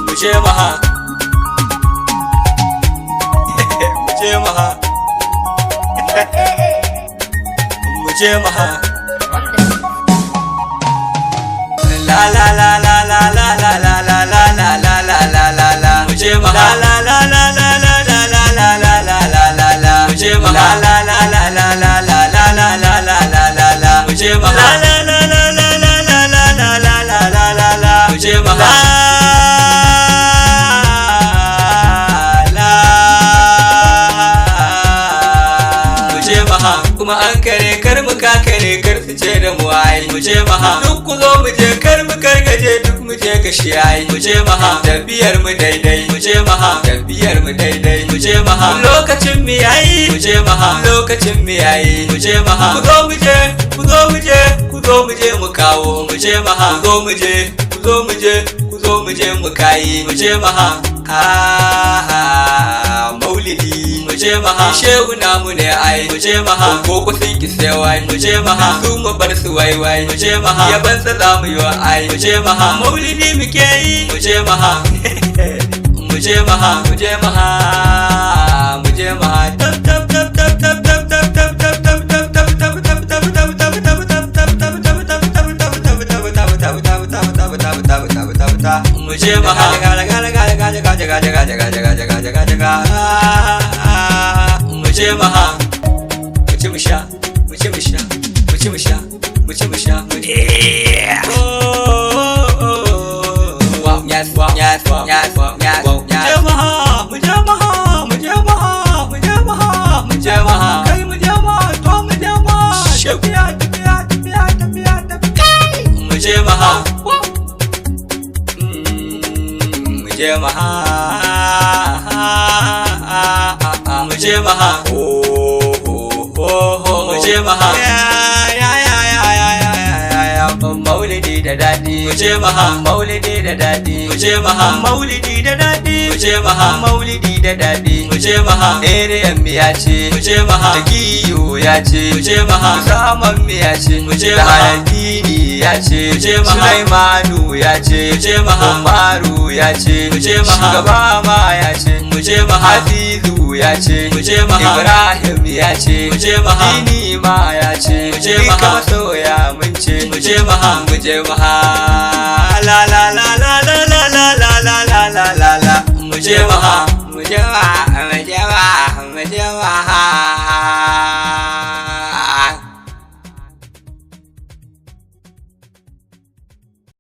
Muje maha Muje maha Muje maha La la la la la la la la la la la la la la la la Muje maha La la la la la la la la la la la la la Muje maha La la la la la la la la la la la la la Muje maha La la la la la la la la la la la la la Muje maha kuma an kare kar mu kakare kar su ce da mu ai mu je maha duk ku zo mu je kar mu karkaje duk mu je gashi ai mu je maha tafiyar mu daidai mu je maha tafiyar mu daidai mu je maha lokacin mu yayi mu je maha lokacin mu yayi mu je maha ku zo mu je ku zo mu je ku zo mu je mu kawo mu je maha ku zo mu je ku zo mu je ku zo mu je mu kai mu je maha maulidi mu je maha shehu namu ne ai mu je maha ko ku sun ki sai wai mu je maha su mu bar su wai wai mu je maha yaban sa za mu yi ai mu je maha maulidi muke yi mu je maha mu je maha mu je maha mu je maha tap tap tap tap tap tap tap tap tap tap tap tap tap tap tap tap tap mu je maha mu je maha mu ci mu sha mu ci mu sha mu ci mu sha mu ci mu sha mu je maha mu je maha mu je maha mu je maha mu je maha kai mu je maha to mu je maha tafiya tafiya tafiya tafiya mu je maha mu je maha mu je maha mu je maha maulidi da dadi mu je maha maulidi da dadi mu je maha maulidi da dadi mu je maha maulidi da dadi mu je maha eriyan mi ya ce mu je maha takiyo ya ce mu je maha zaman mi ya ce mu je maha dini ya ce mu je maha Sulaimanu ya ce mu je maha Umaru ya ce mu je maha shugaba ma ya ce mu je maha Azizu ya ce mu je maha Ibrahim ya ce mu je maha dini ma ya ce mu je maha masoya mun ce mu je maha mu je maha la la la la la la la la la la la mu je maha mu je maha